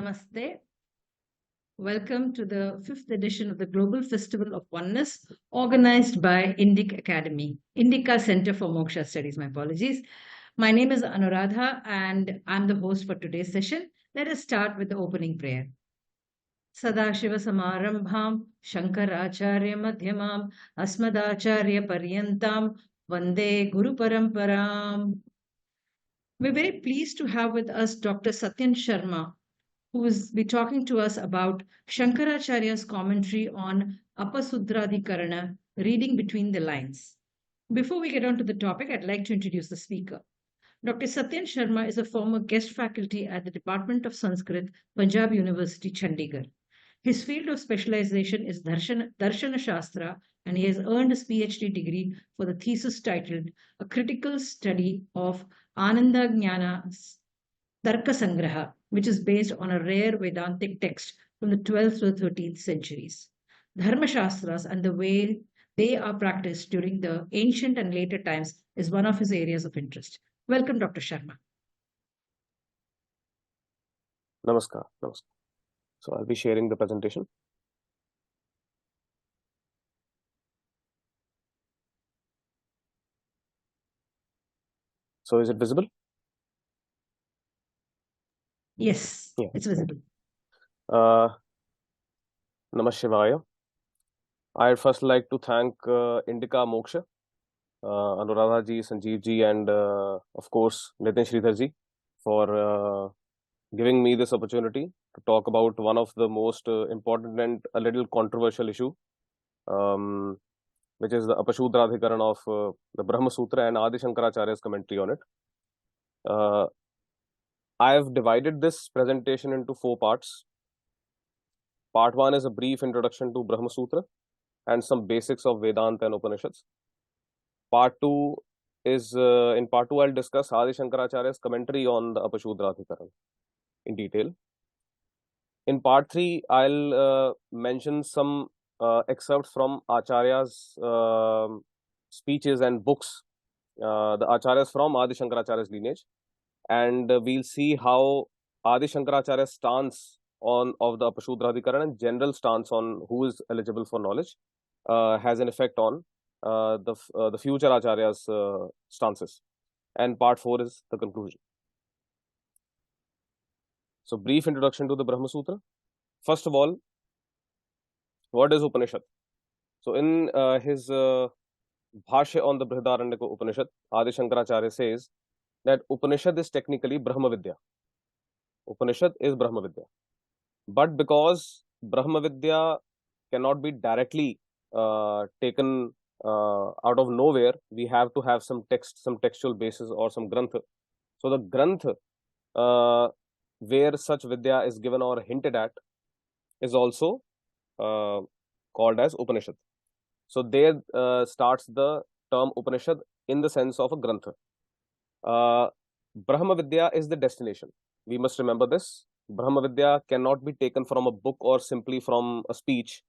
Namaste. Welcome to the 5th edition of the Global Festival of Oneness, organized by Indica Center for Moksha Studies. My apologies. My name is Anuradha, and I'm the host for today's session. Let us start with the opening prayer. Sadashiva Samarambham, Shankaracharya Madhyamam, Asmadacharya Paryantam, Vande Guru Paramparam. We're very pleased to have with us Dr. Satyan Sharma, who will be talking to us about Shankaracharya's commentary on Apasudradhikarana, reading between the lines. Before we get on to the topic, I'd like to introduce the speaker. Dr. Satyan Sharma is a former guest faculty at the Department of Sanskrit, Punjab University, Chandigarh. His field of specialization is Darshana Shastra, and he has earned his PhD degree for the thesis titled A Critical Study of Ananda Jnana Tarka Sangraha, which is based on a rare Vedantic text from the 12th to the 13th centuries. Dharma Shastras and the way they are practiced during the ancient and later times is one of his areas of interest. Welcome, Dr. Sharma. Namaskar. So I'll be sharing the presentation. So is it visible? Yes, it's visible. Namah Shivaya. I'd first like to thank Indica Moksha, Anuradha ji, Sanjeev ji, and of course Nitin Sridhar ji for giving me this opportunity to talk about one of the most important and a little controversial issue, which is the Apasudradhikarana of the Brahma Sutra and Adi Shankaracharya's commentary on it. I have divided this presentation into 4 parts. Part 1 is a brief introduction to Brahma Sutra and some basics of Vedanta and Upanishads. Part 2 is, in part 2, I'll discuss Adi Shankaracharya's commentary on the Apasudradhikarana in detail. In part 3, I'll mention some excerpts from Acharya's speeches and books, the Acharyas from Adi Shankaracharya's lineage, and we'll see how Adi Shankaracharya's stance of the Apasudradhikarana and general stance on who is eligible for knowledge has an effect on the future Acharya's stances. And part 4 is the conclusion. So, brief introduction to the Brahma Sutra. First of all, what is Upanishad? So, in his Bhashya on the Brihadaranyaka Upanishad, Adi Shankaracharya says that Upanishad is technically Brahma Vidya. Upanishad is Brahma Vidya. But because Brahma Vidya cannot be directly taken out of nowhere, we have to have some text, some textual basis or some grantha. So the grantha where such Vidya is given or hinted at is also called as Upanishad. So there starts the term Upanishad in the sense of a grantha. Brahma Vidya is the destination. We must remember this. Brahma Vidya cannot be taken from a book or simply from a speech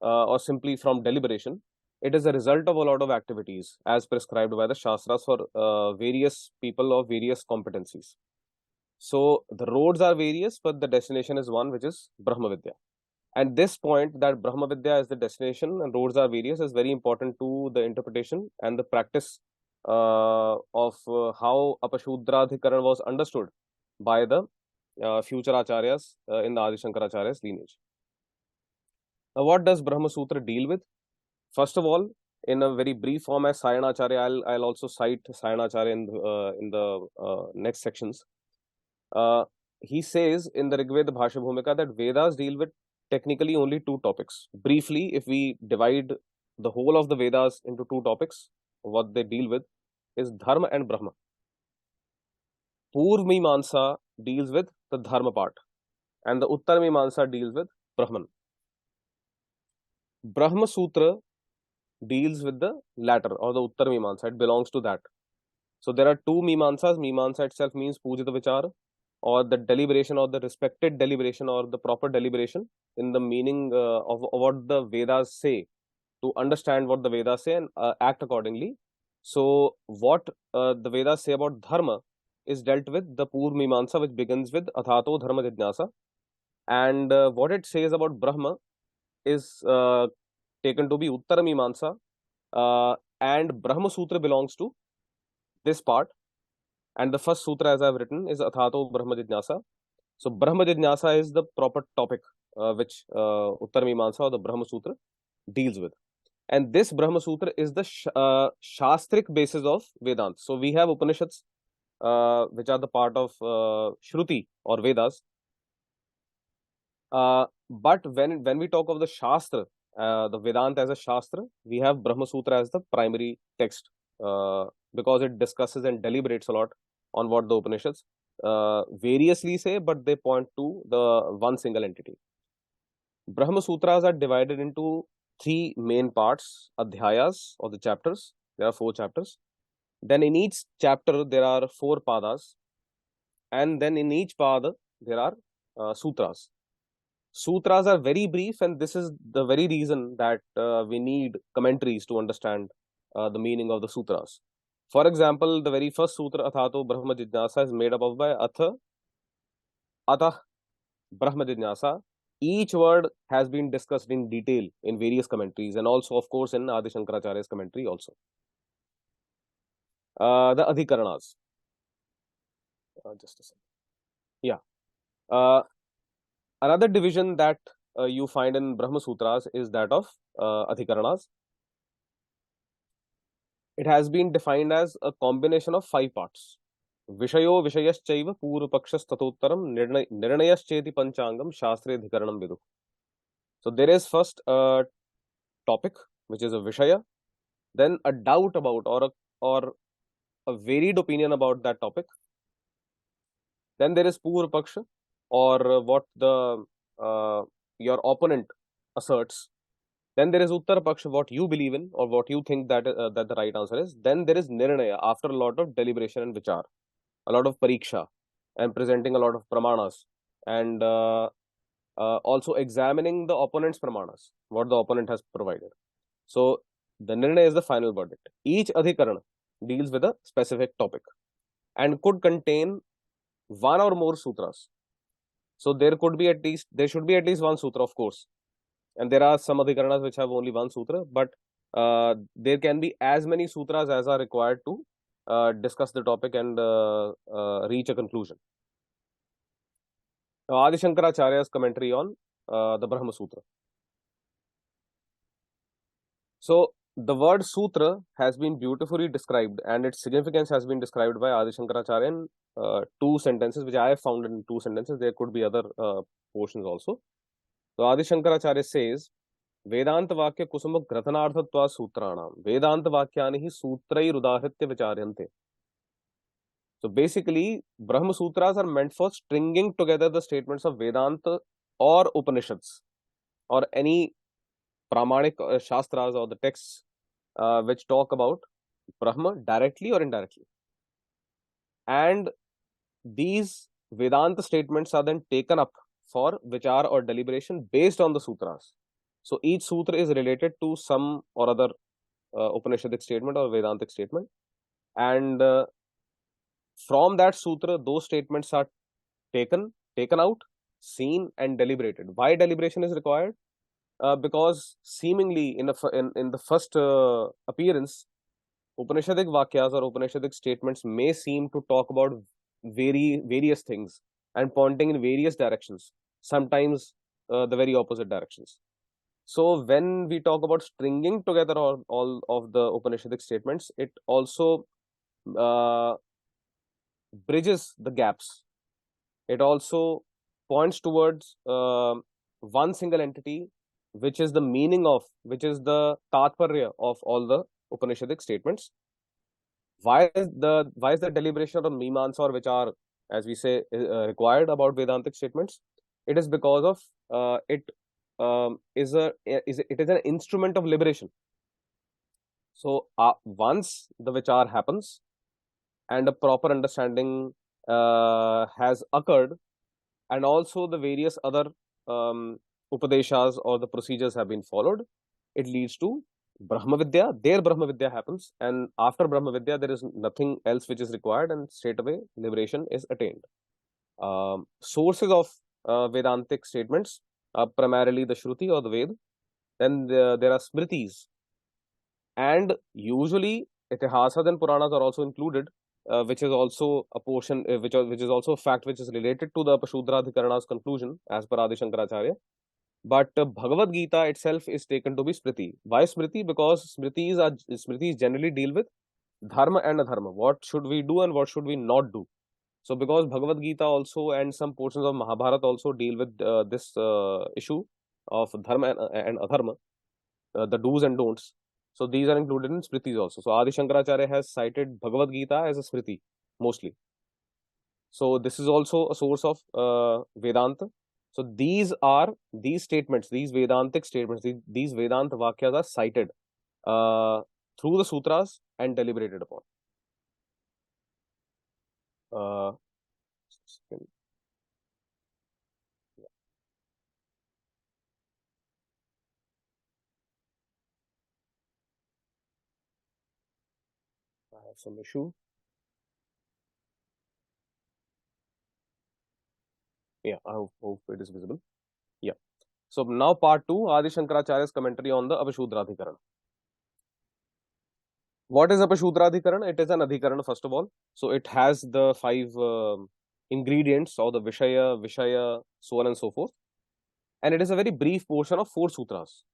or simply from deliberation. It is a result of a lot of activities as prescribed by the Shastras for various people of various competencies. So the roads are various, but the destination is one, which is Brahma Vidya. And this point that Brahma Vidya is the destination and roads are various is very important to the interpretation and the practice of how Apasudradhikarana was understood by the future Acharyas in the Adi Shankaracharya's lineage. Now, what does Brahma Sutra deal with? First of all, in a very brief form as Sayanacharya, I'll also cite Sayanacharya in the next sections. He says in the Rigveda Bhashya Bhumika that Vedas deal with technically only 2 topics. Briefly, if we divide the whole of the Vedas into 2 topics, what they deal with is Dharma and Brahma. Purv Mimamsa deals with the Dharma part and the Uttar Mimamsa deals with Brahman. Brahma Sutra deals with the latter or the Uttar Mimamsa. It belongs to that. So there are 2 Mimamsas. Mimamsa itself means Pujita Vichara, or the deliberation or the respected deliberation or the proper deliberation in the meaning of what the Vedas say, to understand what the Vedas say and act accordingly. So what the Vedas say about Dharma is dealt with the Purv Mimamsa, which begins with Athato Dharma Jijnasa, And what it says about Brahma is taken to be Uttara Mimamsa, and Brahma Sutra belongs to this part. And the first sutra, as I've written, is Athato Brahma Jijnasa. So Brahma Jijnasa is the proper topic which Uttara Mimamsa or the Brahma Sutra deals with. And this Brahma Sutra is the Shastric basis of Vedanta. So we have Upanishads, which are the part of Shruti or Vedas. But when we talk of the Shastra, the Vedanta as a Shastra, we have Brahma Sutra as the primary text, because it discusses and deliberates a lot on what the Upanishads variously say, but they point to the one single entity. Brahma Sutras are divided into three main parts, adhyayas or the chapters. There are 4 chapters. Then in each chapter there are 4 padas, and then in each pada there are sutras. Sutras are very brief, and this is the very reason that we need commentaries to understand the meaning of the sutras. For example, the very first sutra, Athato Brahma Jijnasa, is made up of by Atah Brahma Jijnasa. Each word has been discussed in detail in various commentaries, and also, of course, in Adi Shankaracharya's commentary also. The Adhikaranas. Just a second. Yeah. Another division that you find in Brahma Sutras is that of Adhikaranas. It has been defined as a combination of 5 parts. Vishayo Vishayaschaiva Purupakshas Tatottaram Nirnayascheti Panchangam Shastre Dhikaranam Vidu. So there is first a topic, which is a Vishaya, then a doubt about or a varied opinion about that topic. Then there is Purvapaksha, or what the your opponent asserts. Then there is Uttarapaksha, what you believe in or what you think that that the right answer is. Then there is Nirnaya, after a lot of deliberation and vichar, a lot of pariksha, and presenting a lot of pramanas, and also examining the opponent's pramanas, what the opponent has provided. So the Nirnaya is the final verdict. Each Adhikarana deals with a specific topic and could contain 1 or more sutras. So there should be at least 1 sutra, of course. And there are some Adhikaranas which have only 1 sutra, but there can be as many sutras as are required to discuss the topic and reach a conclusion. Now, Adi Shankaracharya's commentary on the Brahma Sutra. So the word sutra has been beautifully described, and its significance has been described by Adi Shankaracharya in 2 sentences, which I have found in 2 sentences. There could be other portions also. So Adi Shankaracharya says, Vedanta Vakya Kusuma Grathanarthatva Sutranam Vedanta Vakyani hi Sutrai Rudahritya Vicharyante. So basically, Brahma Sutras are meant for stringing together the statements of Vedanta or Upanishads or any Pramanic Shastras or the texts which talk about Brahma directly or indirectly. And these Vedanta statements are then taken up for vichar or deliberation based on the sutras. So each sutra is related to some or other Upanishadic statement or Vedantic statement. And from that sutra, those statements are taken out, seen, and deliberated. Why deliberation is required? Because seemingly in the first appearance, Upanishadic Vakyas or Upanishadic statements may seem to talk about various things and pointing in various directions, sometimes the very opposite directions. So when we talk about stringing together all of the Upanishadic statements, it also bridges the gaps. It also points towards one single entity, which is the meaning of, which is the tatparya of all the Upanishadic statements. Why is the deliberation of Mimamsa, or which are, as we say, required about Vedantic statements? It is because of it is an instrument of liberation. So once the vichar happens and a proper understanding has occurred, and also the various other upadeshas or the procedures have been followed, it leads to Brahma Vidya. There Brahma Vidya happens, and after Brahma Vidya there is nothing else which is required, and straight away liberation is attained. Sources of Vedantic statements, primarily the Shruti or the Ved. Then there are Smritis, and usually Itihasas and Puranas are also included, which is also a portion, which is also a fact which is related to the Apasudradhikarana's conclusion as per Adi Shankaracharya. But Bhagavad Gita itself is taken to be Smriti. Why Smriti? Because Smritis generally deal with dharma and adharma. What should we do and what should we not do? So, because Bhagavad Gita also and some portions of Mahabharata also deal with this issue of dharma and adharma, the do's and don'ts. So, these are included in Smritis also. So, Adi Shankaracharya has cited Bhagavad Gita as a Smriti mostly. So, this is also a source of Vedanta. So, these statements, these Vedantic statements, these Vedanta Vakyas are cited through the sutras and deliberated upon. I have some issue. Yeah, I hope it is visible. Yeah. So now part 2, Adi Shankaracharya's commentary on the Apasudradhikarana. What is Apasudradhikarana? It is an adhikarana, first of all. So it has the 5 ingredients or the Vishaya, so on and so forth. And it is a very brief portion of 4 sutras.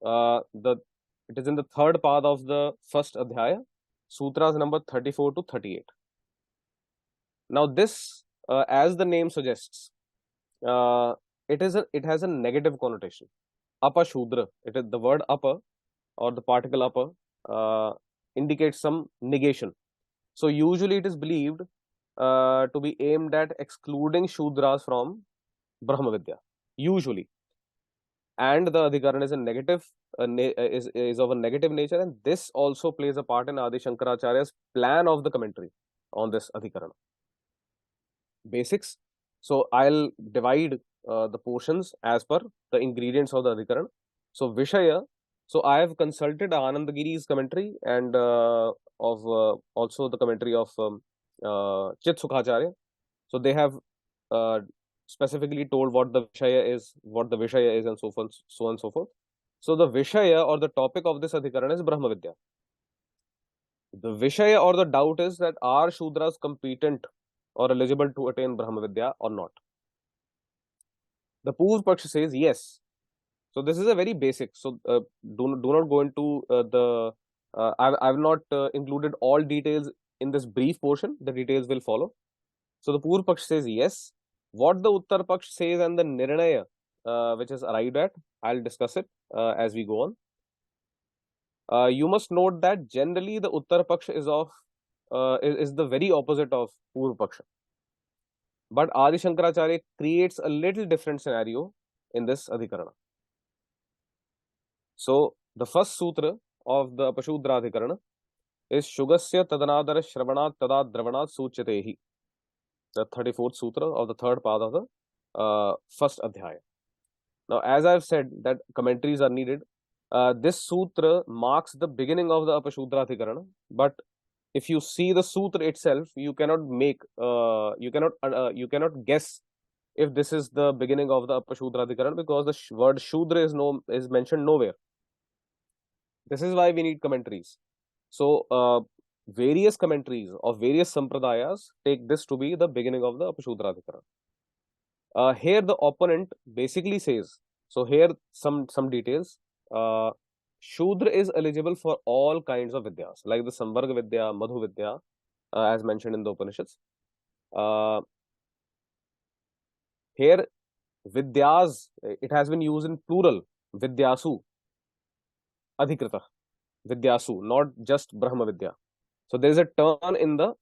It is in the third part of the first adhyaya, sutras number 34 to 38. Now this, as the name suggests, it has a negative connotation. Apashudra. It is the word apa or the particle apa indicates some negation. So usually it is believed to be aimed at excluding Shudras from Brahma Vidya. Usually. And the adhikaran is a negative, is of a negative nature, and this also plays a part in Adi Shankaracharya's plan of the commentary on this adhikaran. Basics. So I'll divide the portions as per the ingredients of the adhikaran. So Vishaya. So I have consulted Anandagiri's commentary and also the commentary of Chit Sukhacharya. So they have specifically told what the Vishaya is, and so on and so forth. So the Vishaya or the topic of this adhikaran is Brahma Vidya. The Vishaya or the doubt is that are Shudras competent or eligible to attain Brahma Vidya or not? The Purv Paksha says yes. So this is a very basic. So do not go into I've not included all details in this brief portion. The details will follow. So the Purv Paksha says yes. What the Uttar Paksha says and the Nirnaya which is arrived at, I'll discuss it as we go on. You must note that generally the Uttar Paksha is the very opposite of Purv Paksha. But Adi Shankaracharya creates a little different scenario in this adhikarana. So the first sutra of the Apasudradhikarana is Shugasya Tadanadara Shravanat Tada Dravanat Suchatehi, the 34th sutra of the third part of the first adhyaya. Now, as I've said that commentaries are needed, this sutra marks the beginning of the Apasudradhikarana, but if you see the sutra itself, you cannot guess if this is the beginning of the Apasudradhikarana because the word Shudra is mentioned nowhere. This is why we need commentaries. So, various commentaries of various sampradayas take this to be the beginning of the Apasudradhikarana. Here the opponent basically says, so here some details. Shudra is eligible for all kinds of vidyas, like the Samvarga Vidya, Madhu Vidya, as mentioned in the Upanishads. Here, vidyas, it has been used in plural, vidyasu, adhikrita, vidyasu, not just Brahma Vidya. So there is a turn in the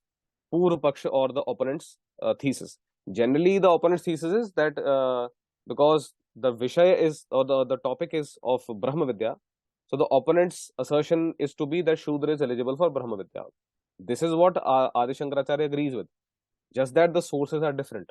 Purva Paksha or the opponent's thesis. Generally, the opponent's thesis is that because the Vishaya is, or the topic is of Brahma Vidya, so the opponent's assertion is to be that Shudra is eligible for Brahma Vidya. This is what Adi Shankaracharya agrees with, just that the sources are different.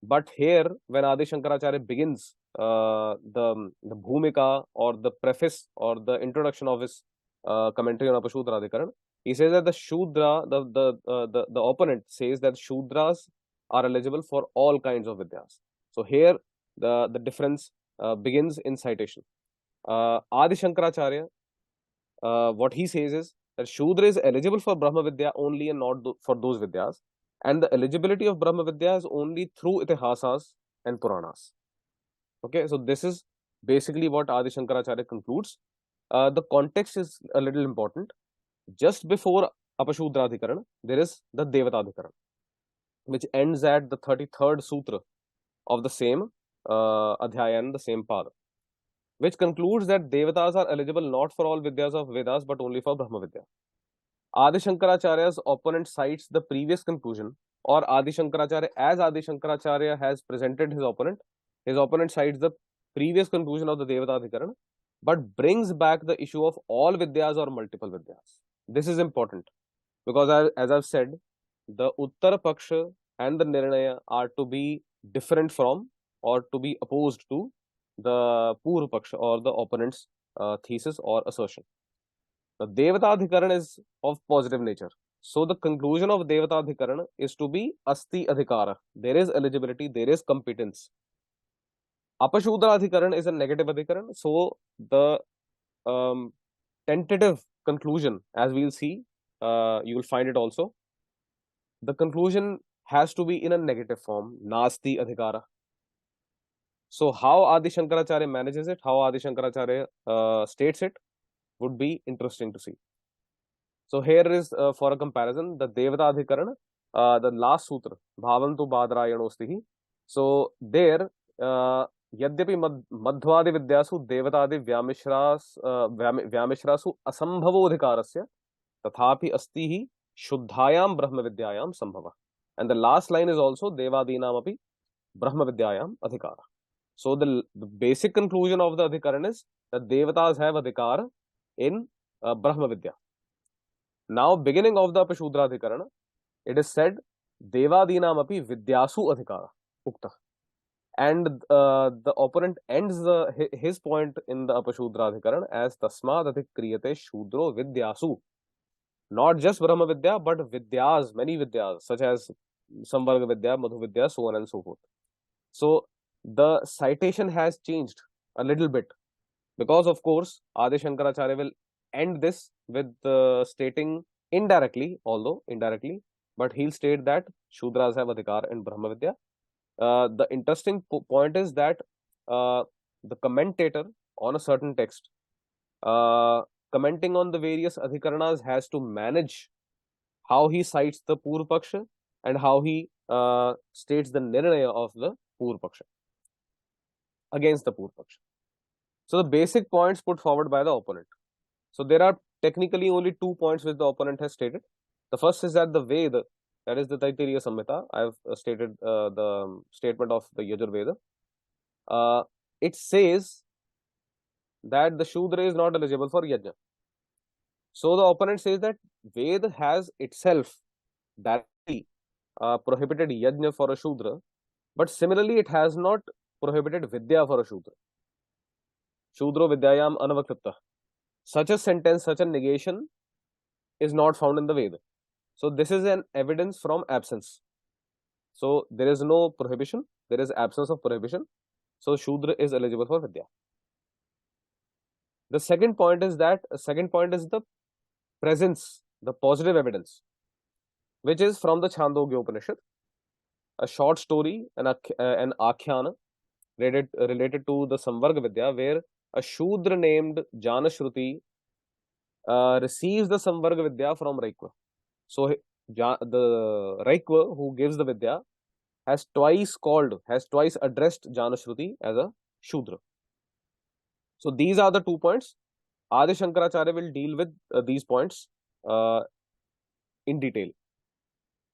But here, when Adi Shankaracharya begins the bhumika or the preface or the introduction of his commentary on Apasudradhikarana, he says that the Shudra, the opponent says that Shudras are eligible for all kinds of vidyas. So here the difference begins in citation. Adi Shankaracharya, what he says is that Shudra is eligible for Brahma Vidya only and not for those Vidyas. And the eligibility of Brahma Vidya is only through Itihasas and Puranas. Okay, so this is basically what Adi Shankaracharya concludes. The context is a little important. Just before Apasudradhikarana, there is the Devatadhikarana, which ends at the 33rd sutra of the same adhyaya and the same pada, which concludes that Devatas are eligible not for all Vidyas of Vedas but only for Brahma Vidya. Adi Shankaracharya's opponent cites the previous conclusion, or Adi Shankaracharya, as Adi Shankaracharya has presented his opponent cites the previous conclusion of the Devatadhikarana, but brings back the issue of all Vidyas or multiple Vidyas. This is important because, as I've said, the Uttara Paksha and the Nirnaya are to be different from or to be opposed to the Purva Paksha or the opponent's thesis or assertion. The Devatadhikarana is of positive nature. So the conclusion of Devatadhikarana is to be Asti Adhikara. There is eligibility, there is competence. Apasudradhikarana is a negative adhikaran. So the tentative conclusion, as we'll see, you will find it also. The conclusion has to be in a negative form, Nasti Adhikara. So how Adi Shankaracharya manages it, how Adi Shankaracharya states it, would be interesting to see. So here is for a comparison the Devatadhikarana, the last sutra, Bhavantu Badrayanostihi. So there, यद्यपि मध्वादि विद्यासु देवतादि व्यामिश्रासु असंभवोधिकारस्य तथापि अस्ति हि शुद्धायाम ब्रह्म विद्यायाम संभव. And the last line is also devadinamapi brahma vidyayam adhikara. So the basic conclusion of the adhikaran is that devatas have adhikar in brahma vidya. Now, beginning of the Apasudradhikarana, it is said devadinamapi vidyasu adhikara ukta. And the opponent ends his point in the Apasudradhikarana as tasmad adhikriyate shudro vidyasu. Not just Brahma Vidya, but Vidyas, many Vidyas, such as Samvarga Vidya, Madhu Vidya, so on and so forth. So the citation has changed a little bit because, of course, Adi Shankaracharya will end this with stating indirectly, although indirectly, but he'll state that Shudras have Adhikar in Brahma Vidya. The interesting point is that the commentator on a certain text, commenting on the various adhikaranas, has to manage how he cites the Purva Paksha and how he states the Nirnaya of the Purva Paksha against the Purva Paksha. So the basic points put forward by the opponent. So there are technically only 2 points which the opponent has stated. The first is that the Veda, that is the Taittiriya Samhita, I have stated the statement of the Yajur Veda. It says that the Shudra is not eligible for Yajna. So the opponent says that Veda has itself directly prohibited Yajna for a Shudra, but similarly it has not prohibited Vidya for a Shudra. Shudro Vidyayam Anavakripta. Such a sentence, such a negation is not found in the Veda. So this is an evidence from absence. So there is no prohibition, there is absence of prohibition. So Shudra is eligible for Vidya. The second point is the presence, the positive evidence, which is from the Chandogya Upanishad, a short story, an akhyana related to the Samvarga Vidya, where a Shudra named Janashruti receives the Samvarga Vidya from Raikva. So the Raikva who gives the Vidya has twice addressed Janashruti as a Shudra. So these are the 2 points. Adi Shankaracharya will deal with these points in detail.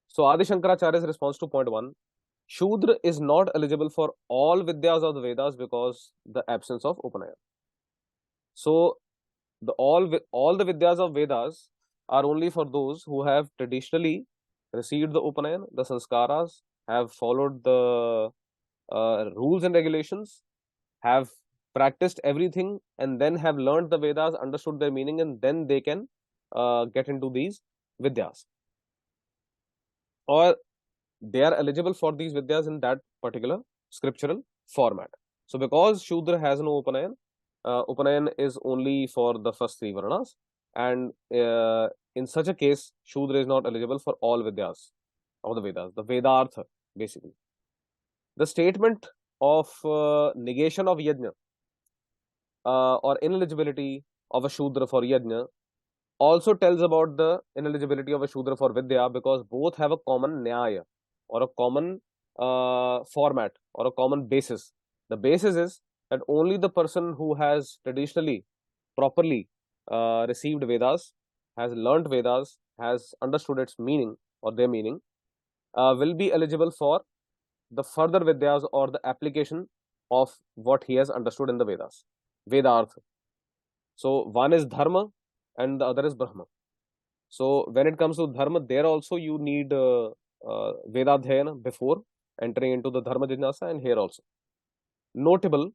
So Adi Shankaracharya's response to point 1, Shudra is not eligible for all Vidyas of the Vedas because the absence of Upanayana. So all the Vidyas of Vedas are only for those who have traditionally received the Upanayana, the Sanskaras, have followed the rules and regulations, have practiced everything, and then have learned the Vedas, understood their meaning, and then they can get into these Vidyas. Or they are eligible for these Vidyas in that particular scriptural format. So because Shudra has no Upanayan, Upanayan is only for the first three Varnas, and in such a case, Shudra is not eligible for all Vidyas of the Vedas, the Vedartha, basically. The statement of negation of Yajna or ineligibility of a Shudra for Yajna also tells about the ineligibility of a Shudra for Vidya, because both have a common Nyaya or a common format or a common basis. The basis is that only the person who has traditionally properly received Vedas, has learnt Vedas, has understood its meaning or their meaning, will be eligible for the further Vidyas or the application of what he has understood in the Vedas. Vedartha. So one is Dharma and the other is Brahma. So when it comes to Dharma, there also you need Vedadhyayana before entering into the Dharma Jijnasa, and here also. Notable,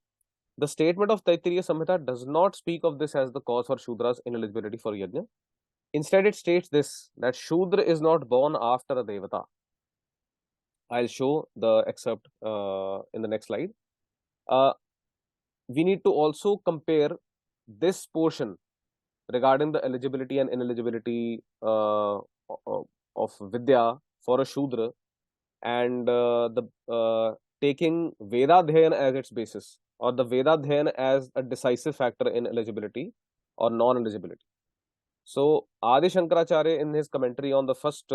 the statement of Taittiriya Samhita does not speak of this as the cause for Shudra's ineligibility for Yajna. Instead, it states this, that Shudra is not born after a Devata. I'll show the excerpt in the next slide. We need to also compare this portion regarding the eligibility and ineligibility of Vidya for a Shudra, and taking Vedadhyayana as its basis, or the Vedadhyayana as a decisive factor in eligibility or non-eligibility. So Adi Shankaracharya, in his commentary on the first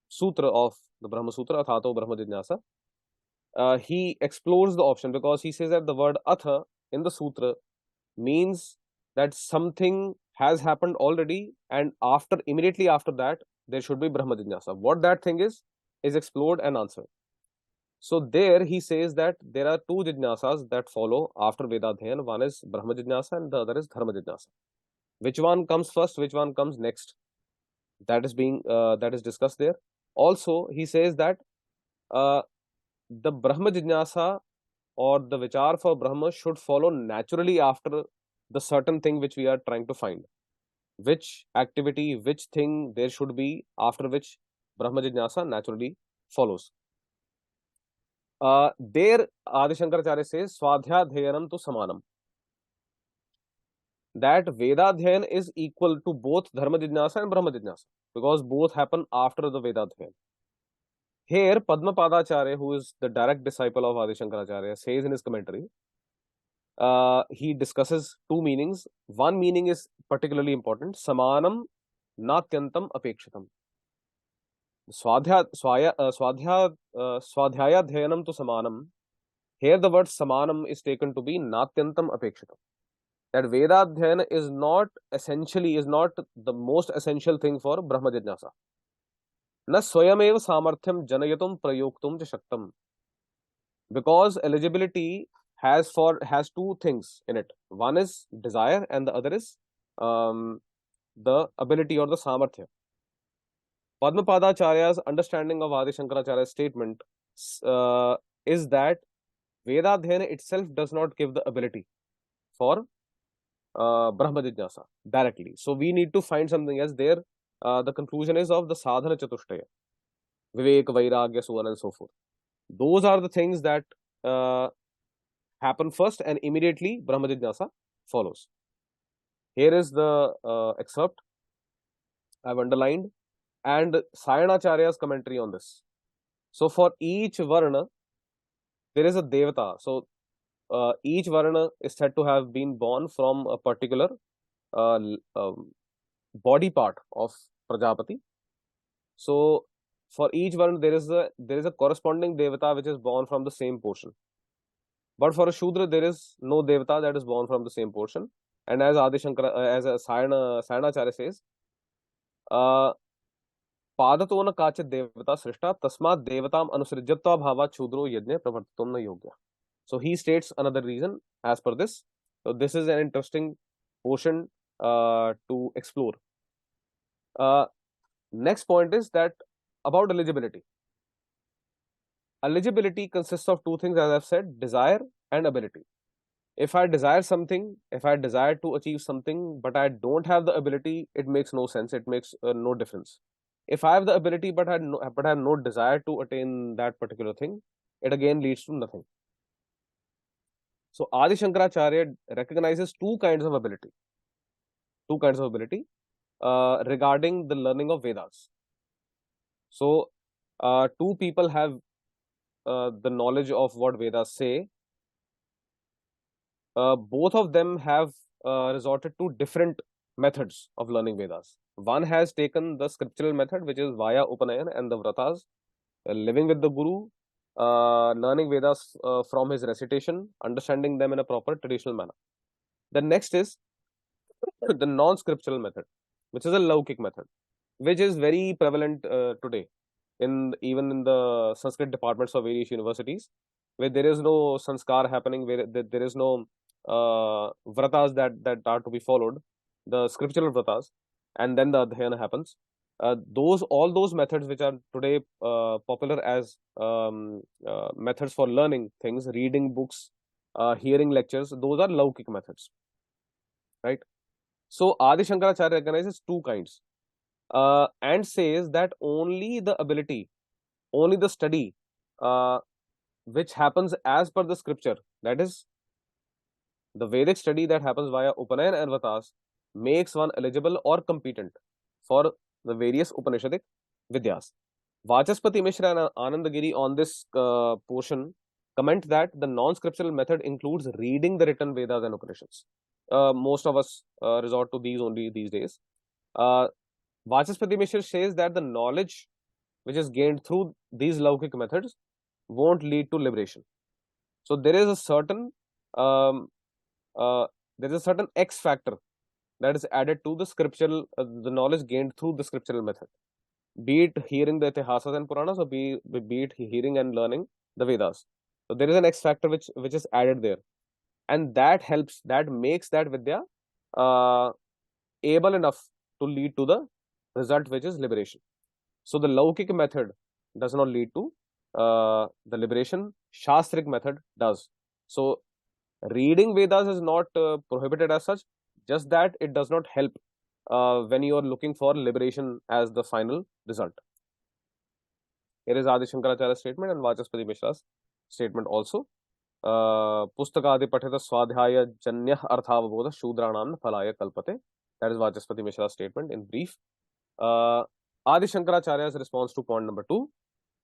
sutra of the Brahma Sutra, Athato Brahma Jijnasa, he explores the option, because he says that the word Atha in the sutra means that something has happened already, and immediately after that there should be Brahma Jijnasa. What that thing is explored and answered. So there he says that there are two Jijnasas that follow after Vedadhyayana. One is Brahma Jijnasa and the other is Dharma Jijnasa. Which one comes first, which one comes next, that is discussed there. Also he says that the Brahma Jijnasa or the Vichar for Brahma should follow naturally after the certain thing which we are trying to find. Which activity, which thing there should be after which Brahma Jijnasa naturally follows. There Adi Shankaracharya says Swadhyadhyayanam to Samanam, that Vedadhyayan is equal to both Dharma Jijnasa and Brahma Jijnasa, because both happen after the Vedadhyayan. Here Padmapadacharya, who is the direct disciple of Adi Shankaracharya, says in his commentary, he discusses two meanings. One meaning is particularly important: Samanam Natyantam Apekshitam. Swadhyaya Dhyanam to Samanam. Here the word Samanam is taken to be Natyantam Apekshitam. That Vedadhyayana is not the most essential thing for Brahma Jijnasa. Na Swayamev Samarthyam Janayatum Prayoktum Shaktam. Because eligibility has two things in it. One is desire and the other is the ability or the Samarthya. Padmapadacharya's understanding of Adi Shankaracharya's statement is that Vedadhyayana itself does not give the ability for Brahma Jijnasa directly. So we need to find something else there. The conclusion is of the Sadhana Chatushtaya, Vivek, Vairagya, so on and so forth. Those are the things that happen first, and immediately Brahma Jijnasa follows. Here is the excerpt I've underlined, and Sayanacharya's commentary on this. So for each Varna, there is a Devata. So each Varna is said to have been born from a particular body part of Prajapati. So for each Varna, there is a corresponding Devata which is born from the same portion. But for a Shudra, there is no Devata that is born from the same portion. And as Adi Shankara, as Sayanacharya says, Padatona kachit devata srishta tasmat devatam anusrijyatva bhava chudro yajne pravartitum na yogya. So he states another reason as per this. So this is an interesting portion to explore. Next point is that about eligibility. Eligibility consists of two things, as I've said: desire and ability. If I desire something, if I desire to achieve something, but I don't have the ability, it makes no sense. It makes no difference. If I have the ability, but I have no desire to attain that particular thing, it again leads to nothing. So Adi Shankaracharya recognizes two kinds of ability regarding the learning of Vedas. So two people have the knowledge of what Vedas say. Both of them have resorted to different methods of learning Vedas. One has taken the scriptural method, which is via Upanayan and the Vratas, living with the Guru, learning Vedas from his recitation, understanding them in a proper traditional manner. The next is the non-scriptural method, which is a Laukik method, which is very prevalent today even in the Sanskrit departments of various universities, where there is no sanskar happening, where there is no vratas that are to be followed, the scriptural vratas, and then the adhyana happens. All those methods which are today popular as methods for learning things, reading books, hearing lectures, those are Laukik methods, right? So Adi Shankaracharya recognizes two kinds and says that only the study which happens as per the scripture, that is, the Vedic study that happens via Upanayan and Vatas, makes one eligible or competent for the various Upanishadic Vidyas. Vachaspati Mishra and Anandagiri on this portion comment that the non-scriptural method includes reading the written Vedas and Upanishads. Most of us resort to these only these days. Vachaspati Mishra says that the knowledge which is gained through these Laukik methods won't lead to liberation. So there is a certain X factor that is added to the scriptural, the knowledge gained through the scriptural method, be it hearing the Itihasas and Puranas, or be it hearing and learning the Vedas. So there is an X factor which is added there, and that makes that Vidya able enough to lead to the result, which is liberation. So the Laukik method does not lead to the liberation. Shastric method does. So reading Vedas is not prohibited as such, just that it does not help when you are looking for liberation as the final result. Here is Adi Shankaracharya's statement and Vachaspati Mishra's statement also. Pustakadi patita swadhyaya janya arthavabodha shudranam phalaya kalpate. That is Vachaspati Mishra's statement in brief. Adi Shankaracharya's response to point number 2.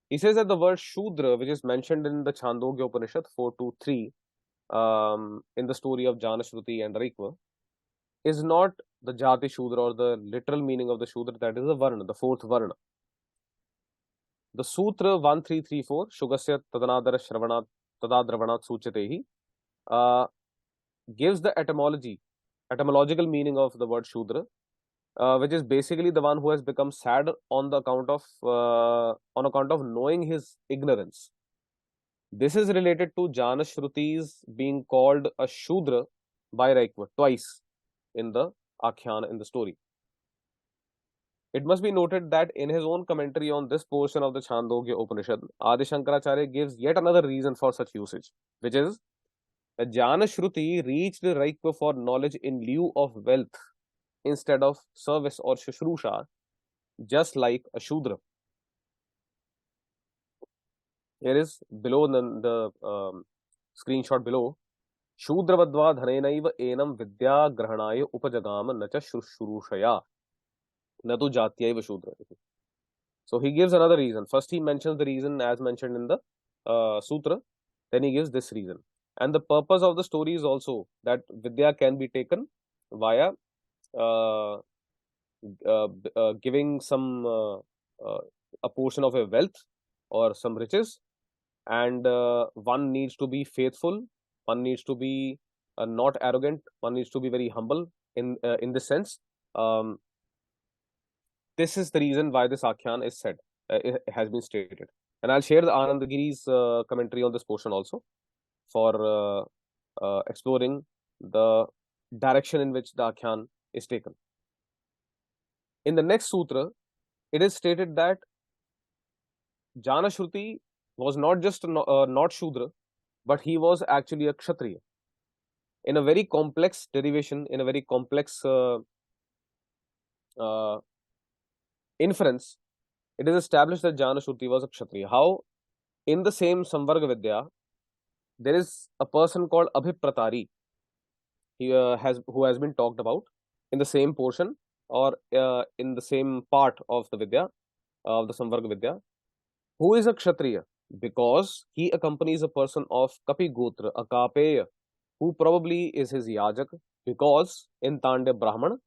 He says that the word Shudra, which is mentioned in the Chandogya Upanishad 4.2.3, in the story of Janashruti and Rikva, is not the Jati Shudra or the literal meaning of the Shudra, that is the Varna, the fourth Varna. The Sutra 1334, Shugasya Tadanadara Shravanat Tadadravanaat Suchatehi, gives the etymological meaning of the word Shudra, which is basically the one who has become sad on account of knowing his ignorance. This is related to Janashruti's being called a Shudra by Raikva twice in the Akhyana, in the story. It must be noted that in his own commentary on this portion of the Chandogya Upanishad, Adi Shankaracharya gives yet another reason for such usage, which is that Janashruti reached Raikva for knowledge in lieu of wealth instead of service or Shushrusha, just like a Shudra. Here is below the screenshot below. Shudravadva dhanenaiva enam vidya grahanaya upajagama nacha shushurushaya natu jatyaiva shudra. So he gives another reason. First he mentions the reason as mentioned in the sutra, then he gives this reason. And the purpose of the story is also that vidya can be taken via giving some a portion of a wealth or some riches, and one needs to be faithful, one needs to be not arrogant, one needs to be very humble in this sense. This is the reason why this Akhyan is said, it has been stated. And I'll share the Anandagiri's commentary on this portion also for exploring the direction in which the Akhyan is taken. In the next sutra, it is stated that Janashruti was not just not Shudra, but he was actually a Kshatriya. In a very complex derivation, in a very complex inference, it is established that Janashruti was a Kshatriya. How? In the same Samvarga Vidya, there is a person called Abhipratari who has been talked about in the same portion or in the same part of the Vidya, of the Samvarga Vidya. Who is a Kshatriya? Because he accompanies a person of Kapi Gotra, a Kapeya, who probably is his Yajak, because in Tandya Brahman,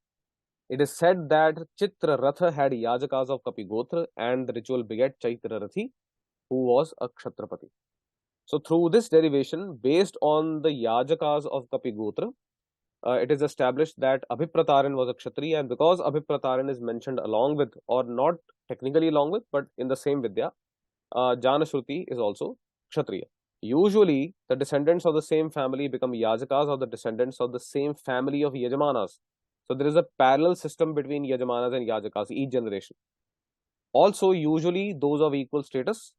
it is said that Chitra Ratha had Yajakas of Kapi Gotra and the ritual begat Chaitra Rathi, who was a Kshatrapati. So, through this derivation, based on the Yajakas of Kapi Gotra, it is established that Abhiprataran was a Kshatriya, and because Abhiprataran is mentioned along with, or not technically along with, but in the same Vidya, Janashruti is also Kshatriya. Usually, the descendants of the same family become Yajakas or the descendants of the same family of Yajamanas. So, there is a parallel system between Yajamanas and Yajakas, each generation. Also, usually, those of equal status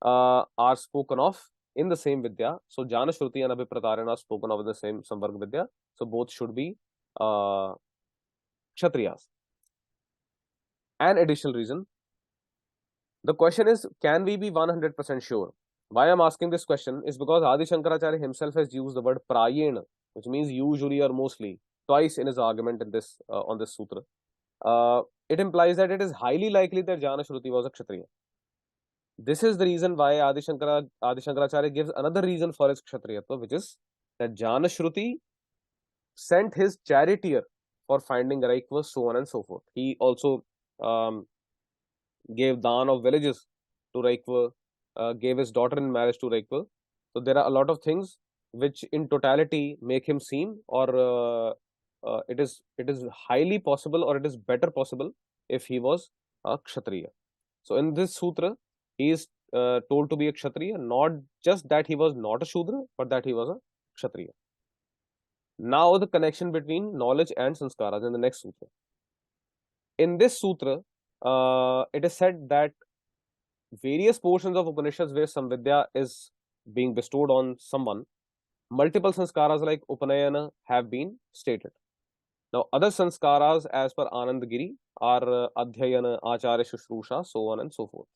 are spoken of in the same Vidya. So, Janashruti and Abhiprataran are spoken of in the same Samvarga Vidya. So, both should be Kshatriyas. An additional reason, the question is, can we be 100% sure? Why I'm asking this question is because Adi Shankaracharya himself has used the word prayena, which means usually or mostly, twice in his argument in this on this sutra. It implies that it is highly likely that Janashruti was a Kshatriya. This is the reason why Adi Shankaracharya gives another reason for his Kshatriyatva, which is that Janashruti sent his charioteer for finding Raikva, so on and so forth. He also gave dan of villages to Raikva, gave his daughter in marriage to Raikva. So there are a lot of things which in totality make him seem, or it is highly possible, or it is better possible if he was a Kshatriya. So in this sutra, he is told to be a Kshatriya, not just that he was not a Shudra, but that he was a Kshatriya. Now the connection between knowledge and sanskaras in the next sutra. In this sutra, it is said that various portions of Upanishads where Samvidya is being bestowed on someone, multiple sanskaras like Upanayana have been stated. Now, other sanskaras as per Anandagiri are Adhyayana, Acharya, Shushrusha, so on and so forth.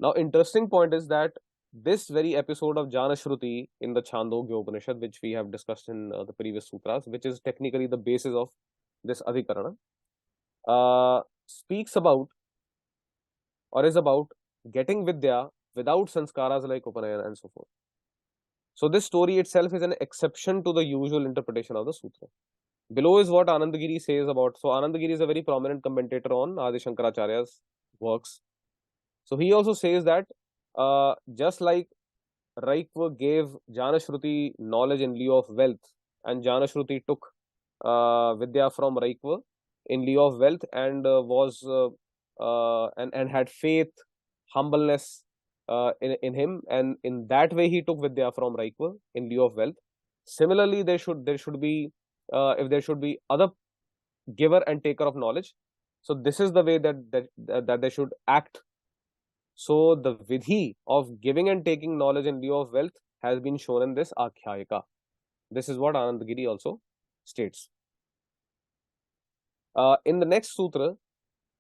Now, interesting point is that this very episode of Janashruti in the Chandogya Upanishad, which we have discussed in the previous sutras, which is technically the basis of this Adhikarana, speaks about or is about getting Vidya without sanskaras like Upanayana and so forth. So, this story itself is an exception to the usual interpretation of the sutra. Below is what Anandagiri says about. So, Anandagiri is a very prominent commentator on Adi Shankaracharya's works. So, he also says that just like Raikva gave Janashruti knowledge in lieu of wealth, and Janashruti took Vidya from Raikva in lieu of wealth and and had faith, humbleness in him, and in that way he took Vidya from Raikva in lieu of wealth. Similarly, there should be if there should be other giver and taker of knowledge. So this is the way that they should act. So the vidhi of giving and taking knowledge in lieu of wealth has been shown in this Akhyayika. This is what Anandagiri also states. In the next sutra,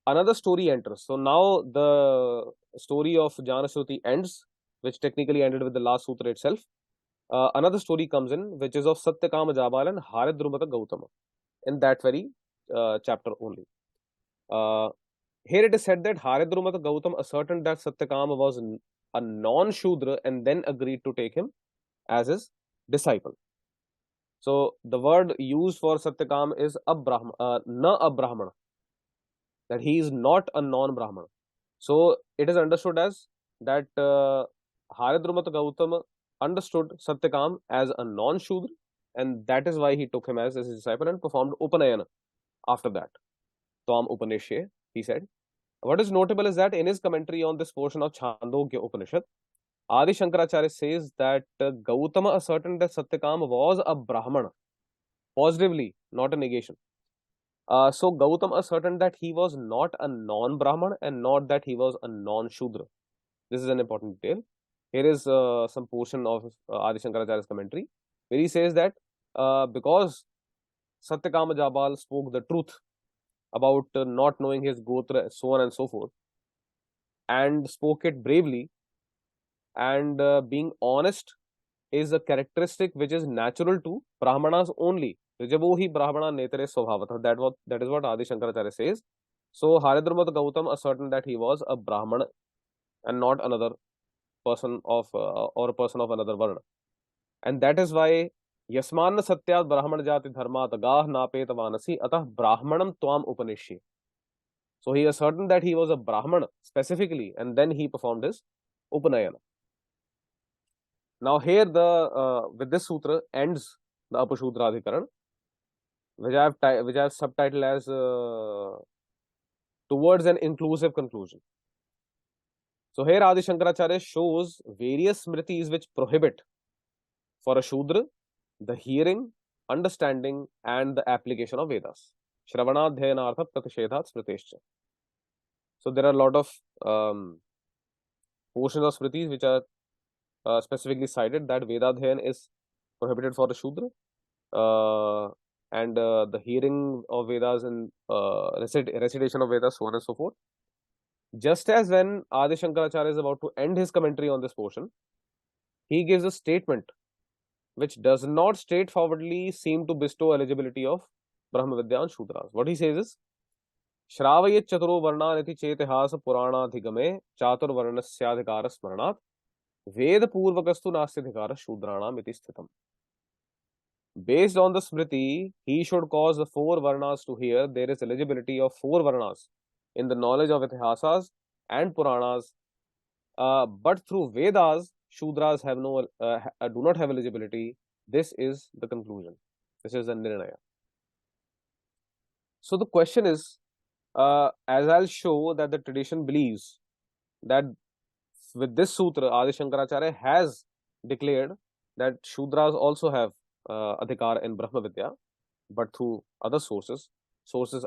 another story enters. So now the story of Janashruti ends, which technically ended with the last sutra itself. Another story comes in, which is of Satyakama Jabal and Haridrumata Gautama, in that very chapter only. Here it is said that Haridrumata Gautama ascertained that Satyakama was a non-Shudra and then agreed to take him as his disciple. So the word used for Satyakama is na abrahmana, that he is not a non-Brahmana. So it is understood as that Haridrumata Gautama understood Satyakam as a non-Shudra, and that is why he took him as his disciple and performed Upanayana after that. Tvam Upanishye, he said. What is notable is that in his commentary on this portion of Chandogya Upanishad, Adi Shankaracharya says that Gautama ascertained that Satyakam was a Brahmana, positively, not a negation. So Gautama ascertained that he was not a non-Brahman and not that he was a non-Shudra. This is an important detail. Here is some portion of Adi Shankaracharya's commentary, where he says that because Satyakama Jabal spoke the truth about not knowing his Gotra, so on and so forth, and spoke it bravely, and being honest is a characteristic which is natural to Brahmanas only. Rijabo hi Brahmana netere swabhavata. That is what Adi Shankaracharya says. So Haridrumat Gautam ascertained that he was a Brahmana and not another person of or a person of another varna. And that is why Yasman Satyat Brahman Jati Dharmat Agah Napet Vanasi Atah Brahmanam Tvam Upanishya. So he ascertained that he was a Brahmana specifically, and then he performed his Upanayana. Now here with this sutra ends the Apasudradhikarana, which I have subtitled as towards an inclusive conclusion. So here Adi Shankaracharya shows various smritis which prohibit for a Shudra the hearing, understanding, and the application of Vedas. Shravanadhyayanartha pratishedhat smritescha. So there are a lot of portions of smritis which are specifically cited that Vedadhyan is prohibited for a Shudra, and the hearing of Vedas and recitation of Vedas, so on and so forth. Just as when Adi Shankaracharya is about to end his commentary on this portion, he gives a statement which does not straightforwardly seem to bestow eligibility of Brahma Vidya on Shudras. What he says is, Shravayet Chaturo Varnaniti Chetihasa Puranadhigame Chatur Varnasyadhikara Smaranat Ved Purvakastu Nastyadhikara Shudranam iti sthitam. Based on the Smriti, he should cause the 4 Varnas to hear there is eligibility of 4 Varnas in the knowledge of Itihasas and Puranas, but through Vedas, Shudras have do not have eligibility. This is the conclusion. This is the Nirnaya. So the question is, as I'll show that the tradition believes that with this sutra, Adi Shankaracharya has declared that Shudras also have adhikar in Brahma Vidya, but through other sources